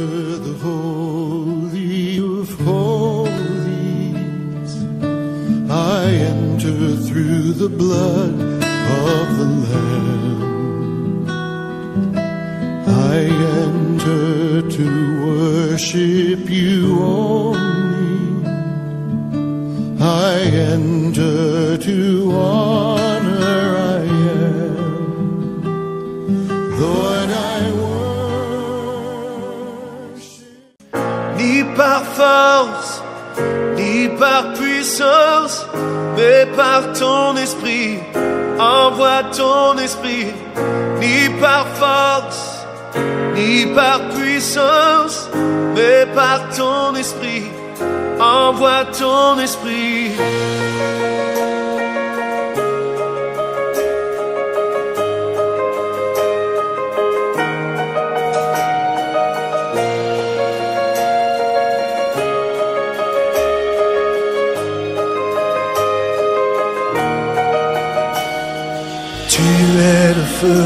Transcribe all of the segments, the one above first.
enter the Holy of Holies. I enter through the blood of the Lamb. I enter to worship you only. I enter to honor I am. Lord, I worship. Ni par force, ni par puissance, mais par ton esprit. Envoie ton esprit. Ni par force, ni par puissance, mais par ton esprit. Envoie ton esprit. Tu es le feu,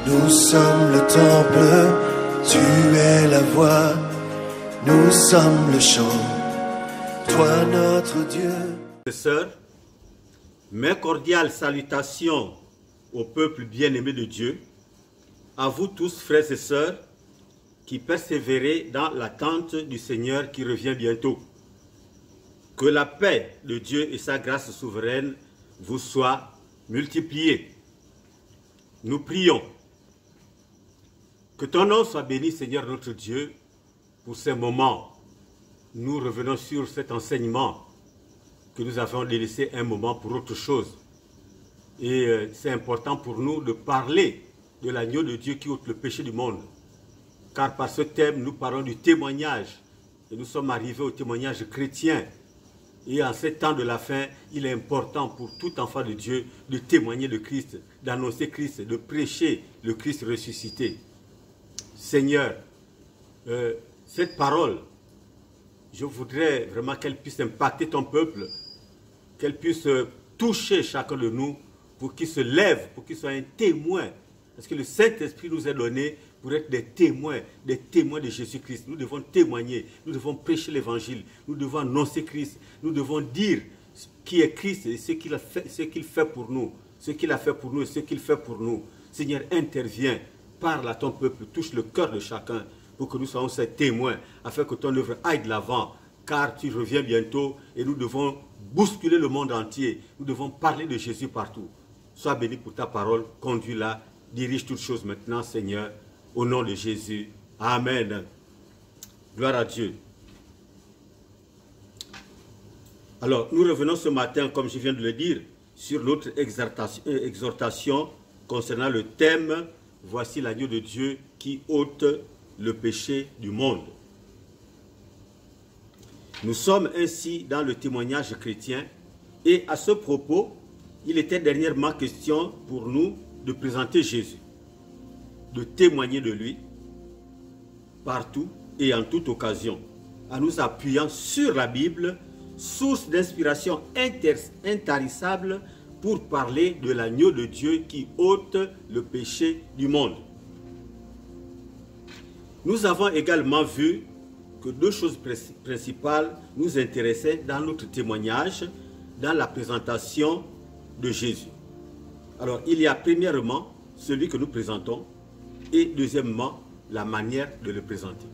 nous sommes le temple. Tu es la voix, nous sommes le chant. Toi notre Dieu. Sœurs, mes cordiales salutations au peuple bien-aimé de Dieu, à vous tous frères et sœurs qui persévérez dans l'attente du Seigneur qui revient bientôt. Que la paix de Dieu et sa grâce souveraine vous soient multipliées. Nous prions. Que ton nom soit béni, Seigneur notre Dieu, pour ces moments. Nous revenons sur cet enseignement que nous avons délaissé un moment pour autre chose. Et c'est important pour nous de parler de l'agneau de Dieu qui ôte le péché du monde. Car par ce thème, nous parlons du témoignage. Et nous sommes arrivés au témoignage chrétien. Et en ces temps de la fin, il est important pour tout enfant de Dieu de témoigner de Christ, d'annoncer Christ, de prêcher le Christ ressuscité. Seigneur, cette parole, je voudrais vraiment qu'elle puisse impacter ton peuple, qu'elle puisse toucher chacun de nous pour qu'il se lève, pour qu'il soit un témoin. Parce que le Saint-Esprit nous est donné pour être des témoins de Jésus-Christ. Nous devons témoigner, nous devons prêcher l'Évangile, nous devons annoncer Christ, nous devons dire qui est Christ et ce qu'il fait pour nous, ce qu'il a fait pour nous et ce qu'il fait pour nous. Seigneur, interviens, parle à ton peuple, touche le cœur de chacun, pour que nous soyons ces témoins, afin que ton œuvre aille de l'avant, car tu reviens bientôt et nous devons bousculer le monde entier. Nous devons parler de Jésus partout. Sois béni pour ta parole, conduis-la, dirige toutes choses maintenant, Seigneur, au nom de Jésus. Amen. Gloire à Dieu. Alors, nous revenons ce matin, comme je viens de le dire, sur notre exhortation concernant le thème « Voici l'agneau de Dieu qui ôte le péché du monde ». Nous sommes ainsi dans le témoignage chrétien et à ce propos, il était dernièrement question pour nous de présenter Jésus, de témoigner de lui partout et en toute occasion, en nous appuyant sur la Bible, source d'inspiration intarissable pour parler de l'agneau de Dieu qui ôte le péché du monde. Nous avons également vu que deux choses principales nous intéressaient dans notre témoignage, dans la présentation de Jésus. Alors, il y a premièrement celui que nous présentons et deuxièmement, la manière de le présenter.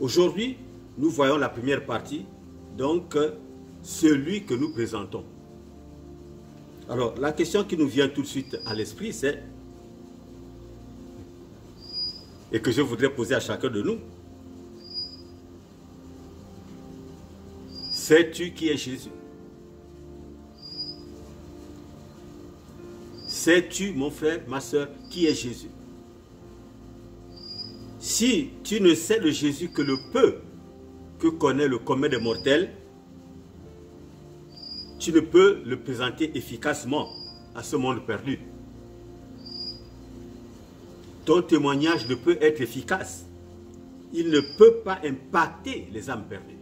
Aujourd'hui, nous voyons la première partie, donc celui que nous présentons. Alors, la question qui nous vient tout de suite à l'esprit, c'est, et que je voudrais poser à chacun de nous, sais-tu qui est Jésus? Sais-tu, mon frère, ma soeur, qui est Jésus? Si tu ne sais de Jésus que le peu que connaît le commun des mortels, tu ne peux le présenter efficacement à ce monde perdu. Ton témoignage ne peut être efficace. Il ne peut pas impacter les âmes perdues.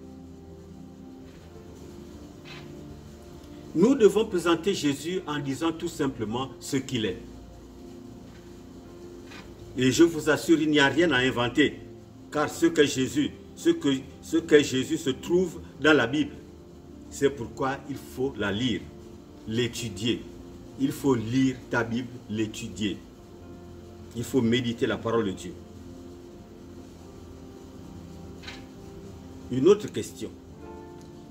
Nous devons présenter Jésus en disant tout simplement ce qu'il est. Et je vous assure, il n'y a rien à inventer. Car ce qu'est Jésus, ce qu'est Jésus se trouve dans la Bible. C'est pourquoi il faut la lire, l'étudier. Il faut lire ta Bible, l'étudier. Il faut méditer la parole de Dieu. Une autre question.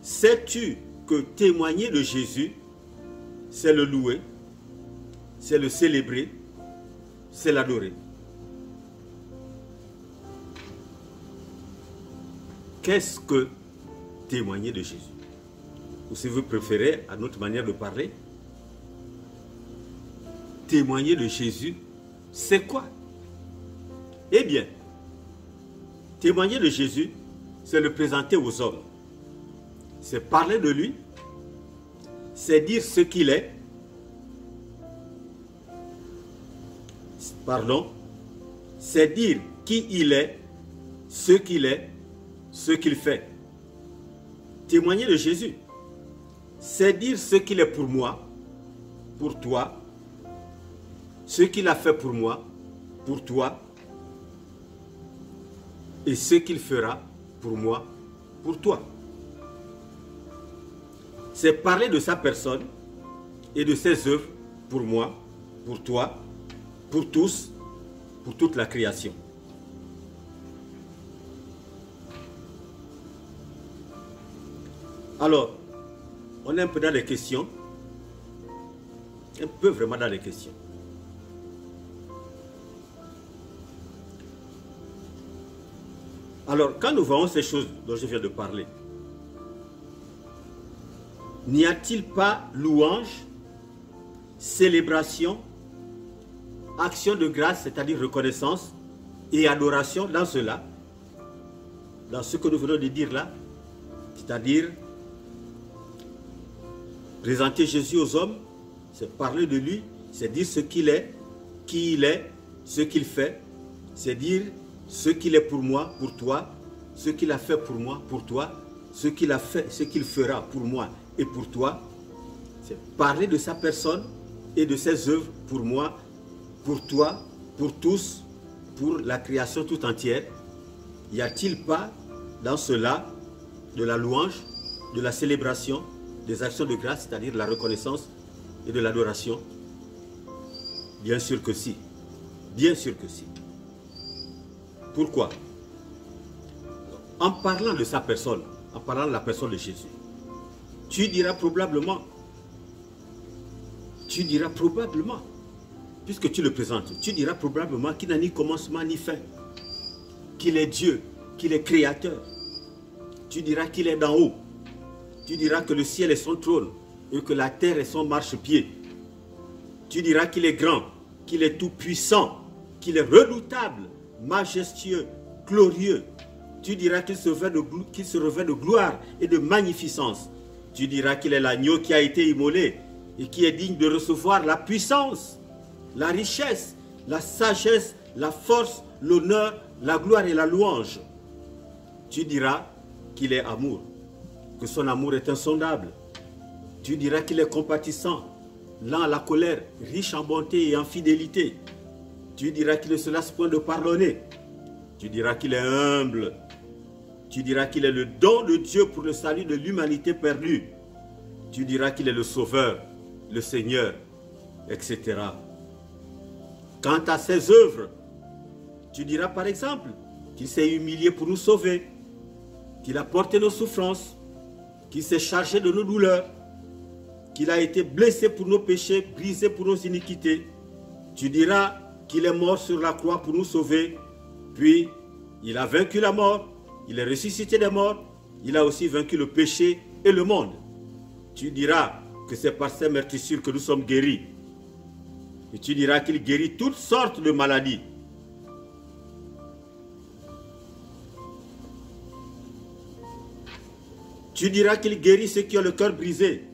Sais-tu que témoigner de Jésus, c'est le louer, c'est le célébrer, c'est l'adorer? Qu'est-ce que témoigner de Jésus? Ou si vous préférez, à notre manière de parler, témoigner de Jésus, c'est quoi? Eh bien, témoigner de Jésus, c'est le présenter aux hommes. C'est parler de lui, c'est dire ce qu'il est, pardon, c'est dire qui il est, ce qu'il fait. Témoigner de Jésus, c'est dire ce qu'il est pour moi, pour toi, ce qu'il a fait pour moi, pour toi, et ce qu'il fera pour moi, pour toi. C'est parler de sa personne et de ses œuvres pour moi, pour toi, pour tous, pour toute la création. Alors, on est un peu dans les questions, un peu vraiment dans les questions. Alors, quand nous voyons ces choses dont je viens de parler, n'y a-t-il pas louange, célébration, action de grâce, c'est-à-dire reconnaissance, et adoration dans cela, dans ce que nous venons de dire là, c'est-à-dire présenter Jésus aux hommes, c'est parler de lui, c'est dire ce qu'il est, qui il est, ce qu'il fait, c'est dire ce qu'il est pour moi, pour toi, ce qu'il a fait pour moi, pour toi, ce qu'il a fait, ce qu'il fera pour moi et pour toi. C'est parler de sa personne et de ses œuvres pour moi, pour toi, pour tous, pour la création tout entière. Y a-t-il pas dans cela de la louange, de la célébration, des actions de grâce, c'est-à-dire de la reconnaissance et de l'adoration? Bien sûr que si. Bien sûr que si. Pourquoi? En parlant de sa personne, en parlant de la personne de Jésus, tu diras probablement, puisque tu le présentes, tu diras probablement qu'il n'a ni commencement ni fin, qu'il est Dieu, qu'il est créateur. Tu diras qu'il est d'en haut. Tu diras que le ciel est son trône et que la terre est son marchepied. Tu diras qu'il est grand, qu'il est tout puissant, qu'il est redoutable, majestueux, glorieux. Tu diras qu'il se revêt de gloire et de magnificence. Tu diras qu'il est l'agneau qui a été immolé et qui est digne de recevoir la puissance, la richesse, la sagesse, la force, l'honneur, la gloire et la louange. Tu diras qu'il est amour, que son amour est insondable. Tu diras qu'il est compatissant, lent à la colère, riche en bonté et en fidélité. Tu diras qu'il ne se lasse point de pardonner. Tu diras qu'il est humble. Tu diras qu'il est le don de Dieu pour le salut de l'humanité perdue. Tu diras qu'il est le Sauveur, le Seigneur, etc. Quant à ses œuvres, tu diras par exemple qu'il s'est humilié pour nous sauver, qu'il a porté nos souffrances, qu'il s'est chargé de nos douleurs, qu'il a été blessé pour nos péchés, brisé pour nos iniquités. Tu diras qu'il est mort sur la croix pour nous sauver, puis il a vaincu la mort, il est ressuscité des morts, il a aussi vaincu le péché et le monde. Tu diras que c'est par ses meurtrissures que nous sommes guéris. Et tu diras qu'il guérit toutes sortes de maladies. Tu diras qu'il guérit ceux qui ont le cœur brisé,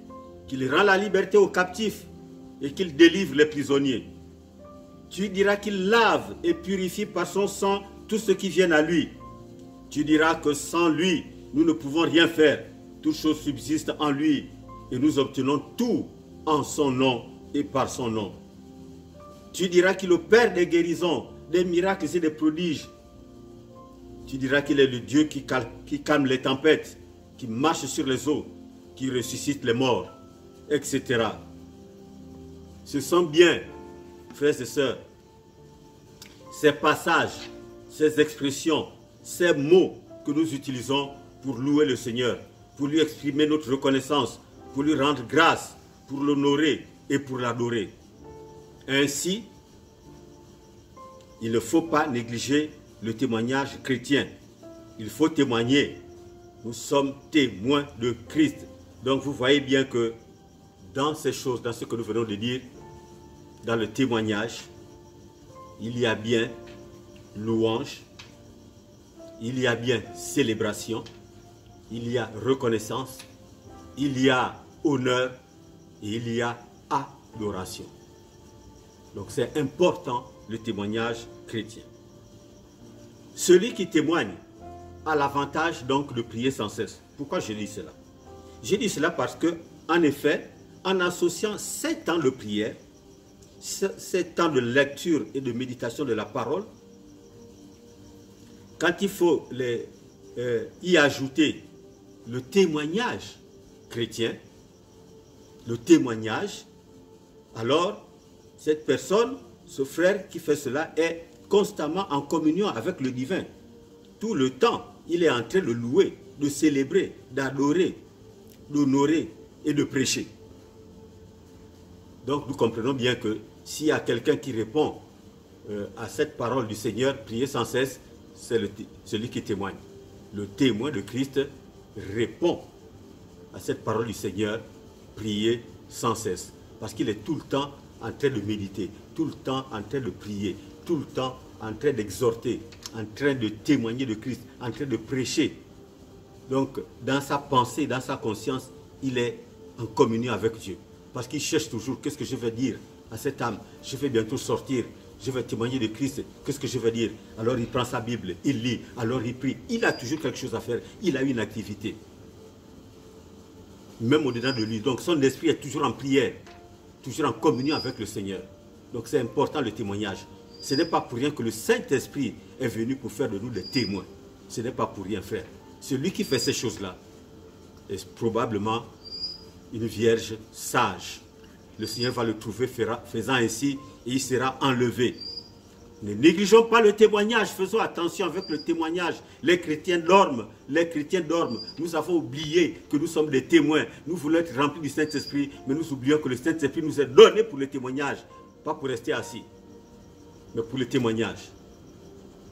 qu'il rend la liberté aux captifs et qu'il délivre les prisonniers. Tu diras qu'il lave et purifie par son sang tout ce qui vient à lui. Tu diras que sans lui, nous ne pouvons rien faire. Toutes choses subsistent en lui et nous obtenons tout en son nom et par son nom. Tu diras qu'il opère des guérisons, des miracles et des prodiges. Tu diras qu'il est le Dieu qui calme les tempêtes, qui marche sur les eaux, qui ressuscite les morts, etc. Ce sont bien, frères et sœurs, ces passages, ces expressions, ces mots que nous utilisons pour louer le Seigneur, pour lui exprimer notre reconnaissance, pour lui rendre grâce, pour l'honorer et pour l'adorer. Ainsi, il ne faut pas négliger le témoignage chrétien. Il faut témoigner. Nous sommes témoins de Christ. Donc vous voyez bien que dans ces choses, dans ce que nous venons de dire, dans le témoignage, il y a bien louange, il y a bien célébration, il y a reconnaissance, il y a honneur et il y a adoration. Donc c'est important le témoignage chrétien. Celui qui témoigne a l'avantage donc de prier sans cesse. Pourquoi je dis cela? Je dis cela parce que, en effet, en associant 7 temps de prière, 7 temps de lecture et de méditation de la parole, quand il faut y ajouter le témoignage chrétien, le témoignage, alors cette personne, ce frère qui fait cela est constamment en communion avec le divin. Tout le temps, il est en train de louer, de célébrer, d'adorer, d'honorer et de prêcher. Donc nous comprenons bien que s'il y a quelqu'un qui répond à cette parole du Seigneur, prier sans cesse, c'est celui qui témoigne. Le témoin de Christ répond à cette parole du Seigneur, prier sans cesse. Parce qu'il est tout le temps en train de méditer, tout le temps en train de prier, tout le temps en train d'exhorter, en train de témoigner de Christ, en train de prêcher. Donc, dans sa pensée, dans sa conscience, il est en communion avec Dieu. Parce qu'il cherche toujours, qu'est-ce que je vais dire à cette âme? Je vais bientôt sortir, je vais témoigner de Christ, qu'est-ce que je vais dire? Alors il prend sa Bible, il lit, alors il prie. Il a toujours quelque chose à faire, il a une activité. Même au-dedans de lui. Donc son esprit est toujours en prière, toujours en communion avec le Seigneur. Donc c'est important le témoignage. Ce n'est pas pour rien que le Saint-Esprit est venu pour faire de nous des témoins. Ce n'est pas pour rien, frère. Celui qui fait ces choses-là est probablement une vierge sage. Le Seigneur va le trouver faisant ainsi et il sera enlevé. Ne négligeons pas le témoignage, faisons attention avec le témoignage. Les chrétiens dorment, Nous avons oublié que nous sommes des témoins. Nous voulons être remplis du Saint-Esprit, mais nous oublions que le Saint-Esprit nous est donné pour le témoignage. Pas pour rester assis, mais pour le témoignage.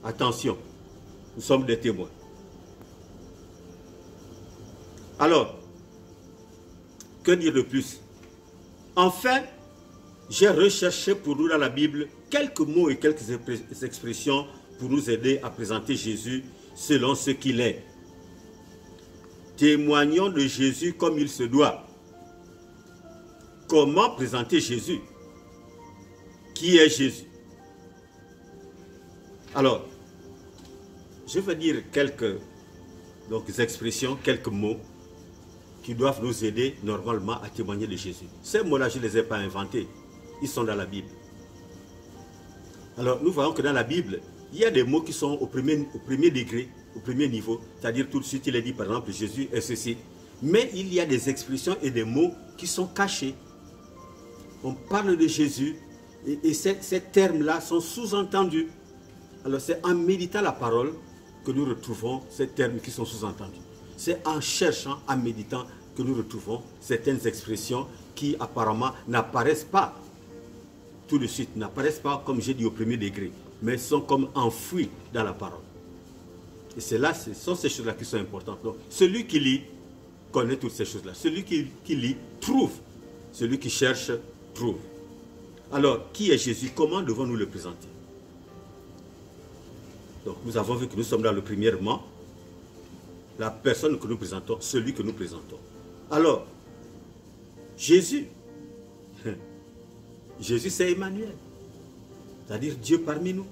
Attention, nous sommes des témoins. Alors, que dire de plus? Enfin, j'ai recherché pour nous dans la Bible quelques mots et quelques expressions pour nous aider à présenter Jésus selon ce qu'il est. Témoignons de Jésus comme il se doit. Comment présenter Jésus? Qui est Jésus? Alors, je vais dire quelques expressions, quelques mots qui doivent nous aider normalement à témoigner de Jésus. Ces mots-là, je ne les ai pas inventés. Ils sont dans la Bible. Alors, nous voyons que dans la Bible, il y a des mots qui sont au premier degré, au premier niveau. C'est-à-dire, tout de suite, il est dit, par exemple, Jésus est ceci. Mais il y a des expressions et des mots qui sont cachés. On parle de Jésus et ces termes-là sont sous-entendus. Alors, c'est en méditant la parole que nous retrouvons ces termes qui sont sous-entendus. C'est en cherchant, en méditant, que nous retrouvons certaines expressions qui apparemment n'apparaissent pas tout de suite, n'apparaissent pas comme j'ai dit au premier degré, mais sont comme enfouies dans la parole. Et c'est là, ce sont ces choses-là qui sont importantes. Donc, celui qui lit connaît toutes ces choses-là. Celui qui lit trouve. Celui qui cherche trouve. Alors, qui est Jésus? Comment devons-nous le présenter? Donc, nous avons vu que nous sommes dans le premièrement, la personne que nous présentons, celui que nous présentons. Alors, Jésus, Jésus c'est Emmanuel, c'est-à-dire Dieu parmi nous.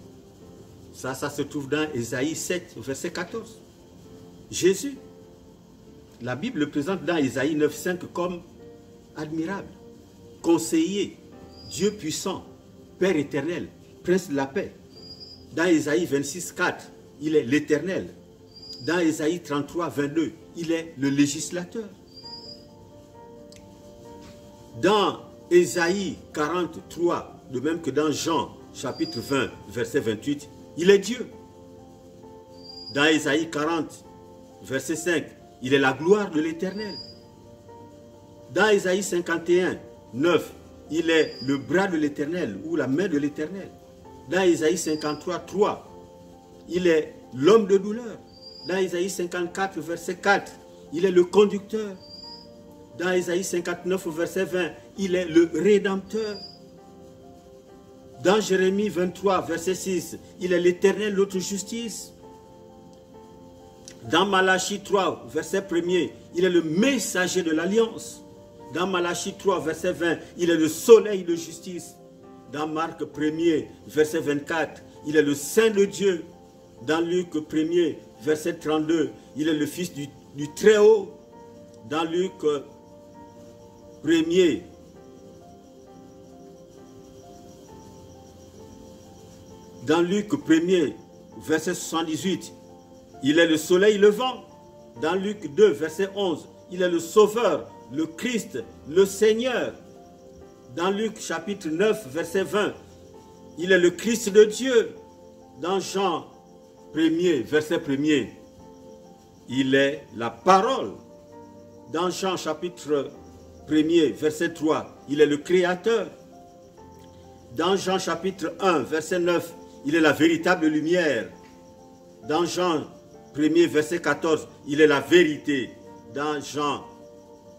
Ça se trouve dans Ésaïe 7, verset 14. Jésus, la Bible le présente dans Ésaïe 9, 5 comme admirable, conseiller, Dieu puissant, Père éternel, Prince de la paix. Dans Ésaïe 26, 4, il est l'Éternel. Dans Ésaïe 33, 22, il est le législateur. Dans Ésaïe 43, de même que dans Jean chapitre 20, verset 28, il est Dieu. Dans Ésaïe 40, verset 5, il est la gloire de l'Éternel. Dans Ésaïe 51, 9, il est le bras de l'Éternel ou la main de l'Éternel. Dans Ésaïe 53, 3, il est l'homme de douleur. Dans Ésaïe 54, verset 4, il est le conducteur. Dans Ésaïe 59, verset 20, il est le rédempteur. Dans Jérémie 23, verset 6, il est l'Éternel, notre justice. Dans Malachie 3, verset 1er, il est le messager de l'alliance. Dans Malachie 3, verset 20, il est le soleil de justice. Dans Marc 1er, verset 24, il est le Saint de Dieu. Dans Luc 1er, verset 32, il est le Fils du Très-Haut. Dans Luc 1er, verset 78, il est le soleil levant. Dans Luc 2, verset 11, il est le Sauveur, le Christ, le Seigneur. Dans Luc chapitre 9, verset 20, il est le Christ de Dieu. Dans Jean 1er, verset 1er, il est la parole. Dans Jean chapitre 1er, verset 3, il est le Créateur. Dans Jean chapitre 1, verset 9, il est la véritable lumière. Dans Jean 1er, verset 14, il est la vérité. Dans Jean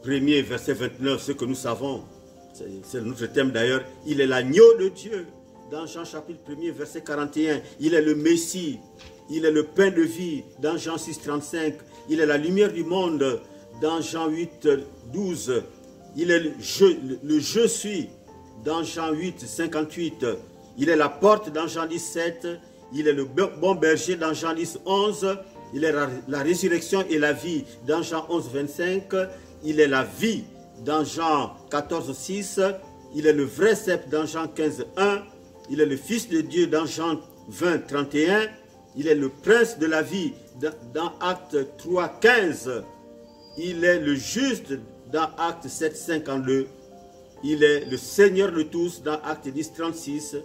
1er, verset 29, ce que nous savons, c'est notre thème d'ailleurs, il est l'agneau de Dieu. Dans Jean chapitre 1er, verset 41, il est le Messie, il est le pain de vie. Dans Jean 6, 35, il est la lumière du monde. Dans Jean 8, 12, il est le je suis. Dans Jean 8, 58, il est la porte. Dans Jean 17, il est le bon berger. Dans Jean 10, 11, il est la résurrection et la vie. Dans Jean 11, 25, il est la vie. Dans Jean 14, 6, il est le vrai cep. Dans Jean 15, 1, il est le Fils de Dieu. Dans Jean 20, 31, il est le prince de la vie. Dans Acte 3, 15, il est le juste. Dans Acte 7, 52, il est le Seigneur de tous. Dans Acte 10, 36,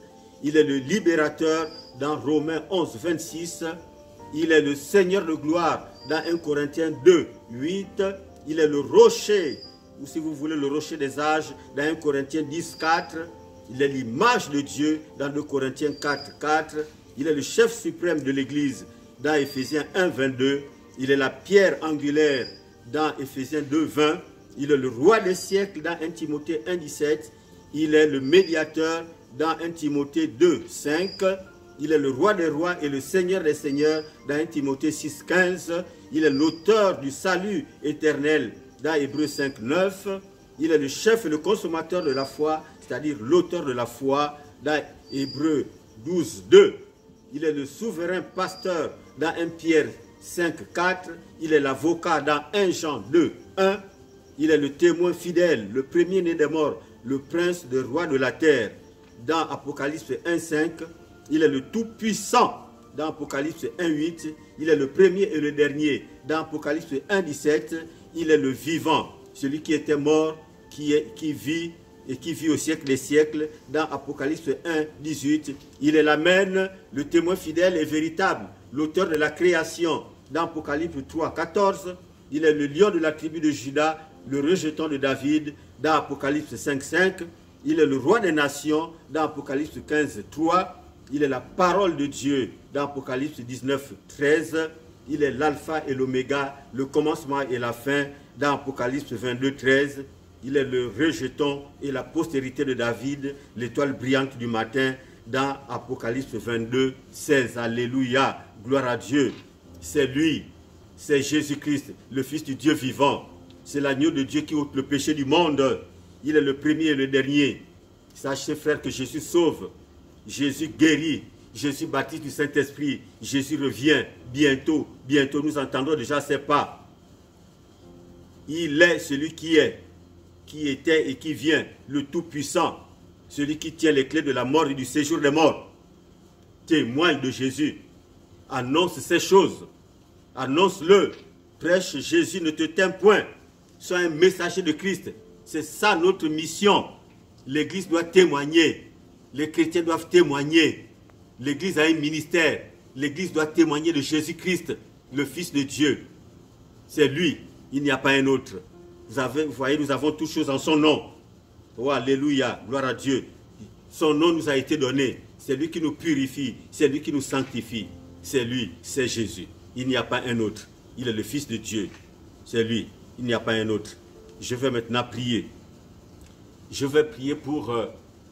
il est le libérateur. Dans Romains 11, 26, il est le Seigneur de gloire. Dans 1 Corinthiens 2, 8, il est le rocher, ou si vous voulez le rocher des âges. Dans 1 Corinthiens 10, 4, il est l'image de Dieu. Dans 2 Corinthiens 4, 4, il est le chef suprême de l'Église. Dans Éphésiens 1, 22, il est la pierre angulaire. Dans Éphésiens 2, 20, il est le roi des siècles. Dans 1 Timothée 1, 17, il est le médiateur. Dans 1 Timothée 2, 5, il est le roi des rois et le seigneur des seigneurs. Dans 1 Timothée 6, 15, il est l'auteur du salut éternel. Dans Hébreux 5, 9, il est le chef et le consommateur de la foi, c'est-à-dire l'auteur de la foi. Dans Hébreux 12, 2, il est le souverain pasteur. Dans 1 Pierre 5, 4, il est l'avocat. Dans 1 Jean 2, 1, il est le témoin fidèle, le premier-né des morts, le prince des rois de la terre. Dans Apocalypse 1, 5, il est le tout-puissant. Dans Apocalypse 1, 8, il est le premier et le dernier. Dans Apocalypse 1, 17, il est le vivant, celui qui était mort, qui vit et qui vit au siècle des siècles. Dans Apocalypse 1, 18, il est l'Amen, le témoin fidèle et véritable, l'auteur de la création. Dans Apocalypse 3, 14, il est le lion de la tribu de Juda, le rejeton de David. Dans Apocalypse 5, 5, il est le roi des nations. Dans Apocalypse 15, 3, il est la parole de Dieu. Dans Apocalypse 19, 13, il est l'alpha et l'oméga, le commencement et la fin. Dans Apocalypse 22, 13, il est le rejeton et la postérité de David, l'étoile brillante du matin. Dans Apocalypse 22, 16, alléluia, gloire à Dieu. C'est lui, c'est Jésus-Christ, le Fils du Dieu vivant. C'est l'agneau de Dieu qui ôte le péché du monde. Il est le premier et le dernier. Sachez, frères, que Jésus sauve. Jésus guérit. Jésus baptise du Saint-Esprit. Jésus revient bientôt. Bientôt, nous entendrons déjà ses pas. Il est celui qui est, qui était et qui vient, le Tout-Puissant. Celui qui tient les clés de la mort et du séjour des morts. Témoigne de Jésus. Annonce ces choses. Annonce-le. Prêche Jésus, ne te tais point. Sois un messager de Christ. C'est ça notre mission. L'Église doit témoigner. Les chrétiens doivent témoigner. L'Église a un ministère. L'Église doit témoigner de Jésus-Christ, le Fils de Dieu. C'est lui. Il n'y a pas un autre. Vous voyez, nous avons toutes choses en son nom. Oh, alléluia, gloire à Dieu. Son nom nous a été donné. C'est lui qui nous purifie. C'est lui qui nous sanctifie. C'est lui, c'est Jésus. Il n'y a pas un autre. Il est le Fils de Dieu. C'est lui. Il n'y a pas un autre. Je vais maintenant prier. Je vais prier pour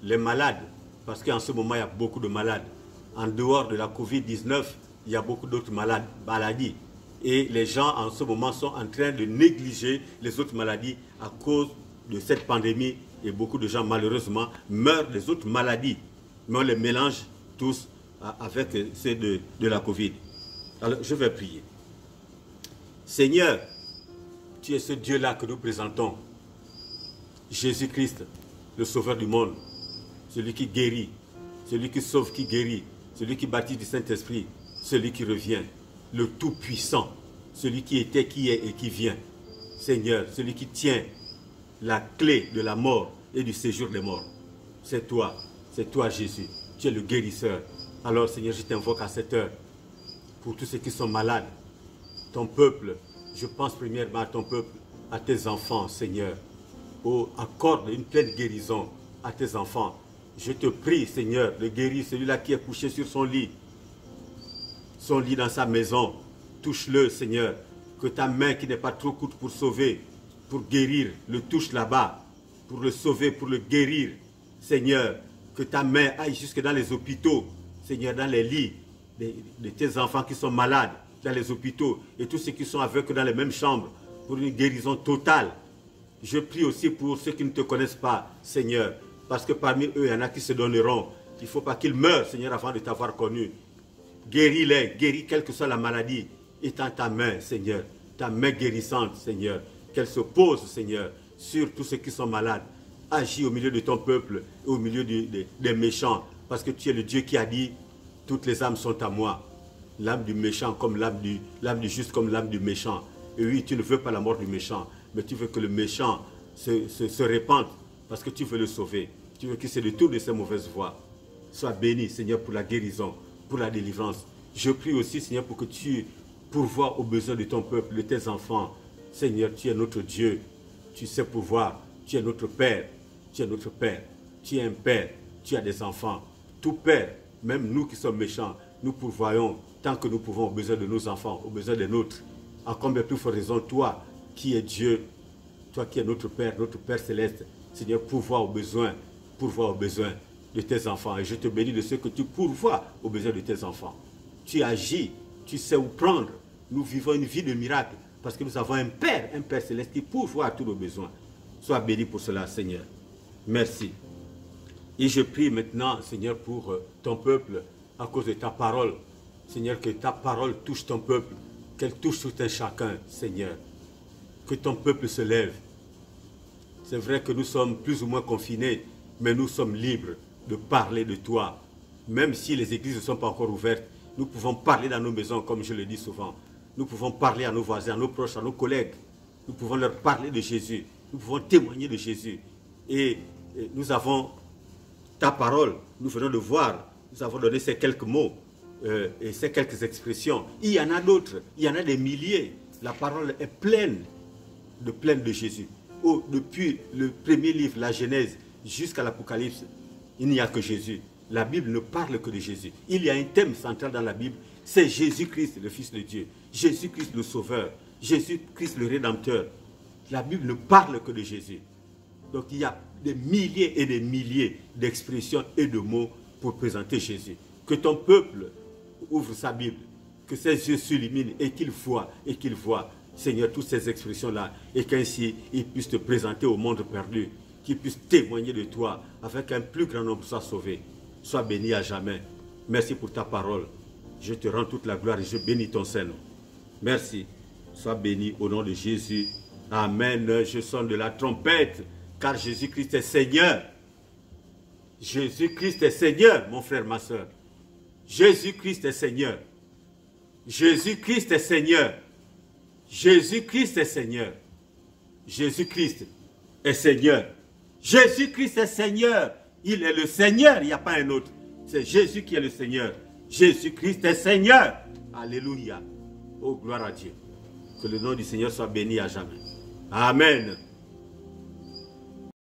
les malades. Parce qu'en ce moment, il y a beaucoup de malades. En dehors de la Covid-19, il y a beaucoup d'autres maladies. Et les gens, en ce moment, sont en train de négliger les autres maladies à cause de cette pandémie. Et beaucoup de gens, malheureusement, meurent des autres maladies. Mais on les mélange tous avec ceux de la Covid. Alors, je vais prier. Seigneur, tu es ce Dieu-là que nous présentons. Jésus-Christ, le Sauveur du monde. Celui qui guérit, celui qui sauve, qui guérit, celui qui baptise du Saint-Esprit, celui qui revient, le Tout-Puissant, celui qui était, qui est et qui vient. Seigneur, celui qui tient la clé de la mort et du séjour des morts. C'est toi Jésus, tu es le guérisseur. Alors Seigneur, je t'invoque à cette heure pour tous ceux qui sont malades, ton peuple, je pense premièrement à ton peuple, à tes enfants, Seigneur. Oh, accorde une pleine guérison à tes enfants. Je te prie, Seigneur, de guérir celui-là qui est couché sur son lit dans sa maison. Touche-le, Seigneur, que ta main qui n'est pas trop courte pour sauver, pour guérir, le touche là-bas, pour le sauver, pour le guérir. Seigneur, que ta main aille jusque dans les hôpitaux, Seigneur, dans les lits de tes enfants qui sont malades, dans les hôpitaux, et tous ceux qui sont avec eux dans les mêmes chambres, pour une guérison totale. Je prie aussi pour ceux qui ne te connaissent pas, Seigneur, parce que parmi eux, il y en a qui se donneront. Il ne faut pas qu'ils meurent, Seigneur, avant de t'avoir connu. Guéris-les, guéris quelle que soit la maladie. Étends ta main, Seigneur, ta main guérissante, Seigneur, qu'elle se pose, Seigneur, sur tous ceux qui sont malades. Agis au milieu de ton peuple et au milieu des méchants, parce que tu es le Dieu qui a dit, toutes les âmes sont à moi. L'âme du méchant comme l'âme du juste comme l'âme du méchant. Et oui, tu ne veux pas la mort du méchant, mais tu veux que le méchant se répande, parce que tu veux le sauver. Tu veux qu'il se détourne de ses mauvaises voies. Sois béni, Seigneur, pour la guérison, pour la délivrance. Je prie aussi, Seigneur, pour que tu pourvoies aux besoins de ton peuple, de tes enfants. Seigneur, tu es notre Dieu. Tu sais pourvoir. Tu es notre Père. Tu es notre Père. Tu es un Père. Tu as des enfants. Tout Père, même nous qui sommes méchants, nous pourvoyons tant que nous pouvons aux besoins de nos enfants, aux besoins des nôtres. À combien plus forte raison, toi qui es Dieu, toi qui es notre Père Céleste, Seigneur, pourvois aux besoins de tes enfants. Et je te bénis de ce que tu pourvois aux besoins de tes enfants. Tu agis, tu sais où prendre. Nous vivons une vie de miracle parce que nous avons un Père Céleste qui pourvoit à tous nos besoins. Sois béni pour cela, Seigneur. Merci. Et je prie maintenant, Seigneur, pour ton peuple à cause de ta parole. Seigneur, que ta parole touche ton peuple, qu'elle touche tout un chacun, Seigneur. Que ton peuple se lève. C'est vrai que nous sommes plus ou moins confinés, mais nous sommes libres de parler de toi. Même si les églises ne sont pas encore ouvertes, nous pouvons parler dans nos maisons, comme je le dis souvent. Nous pouvons parler à nos voisins, à nos proches, à nos collègues. Nous pouvons leur parler de Jésus. Nous pouvons témoigner de Jésus. Et nous avons ta parole. Nous venons de voir. Nous avons donné ces quelques mots et ces quelques expressions. Il y en a d'autres. Il y en a des milliers. La parole est pleine de Jésus. Oh, depuis le premier livre, la Genèse, jusqu'à l'Apocalypse, il n'y a que Jésus. La Bible ne parle que de Jésus. Il y a un thème central dans la Bible, c'est Jésus-Christ, le Fils de Dieu. Jésus-Christ, le Sauveur. Jésus-Christ, le Rédempteur. La Bible ne parle que de Jésus. Donc il y a des milliers et des milliers d'expressions et de mots pour présenter Jésus. Que ton peuple ouvre sa Bible, que ses yeux s'illuminent et qu'il voit, Seigneur, toutes ces expressions-là, et qu'ainsi il puisse te présenter au monde perdu, qu'il puisse témoigner de toi, afin qu'un plus grand nombre soit sauvé. Sois béni à jamais. Merci pour ta parole. Je te rends toute la gloire et je bénis ton Saint-Nom. Merci. Sois béni au nom de Jésus. Amen. Je sonne de la trompette, car Jésus-Christ est Seigneur. Jésus-Christ est Seigneur, mon frère, ma soeur. Jésus-Christ est Seigneur. Jésus-Christ est Seigneur. Jésus-Christ est Seigneur. Jésus-Christ est Seigneur. Jésus-Christ est Seigneur. Il est le Seigneur, il n'y a pas un autre. C'est Jésus qui est le Seigneur. Jésus-Christ est Seigneur. Alléluia. Oh, gloire à Dieu. Que le nom du Seigneur soit béni à jamais. Amen.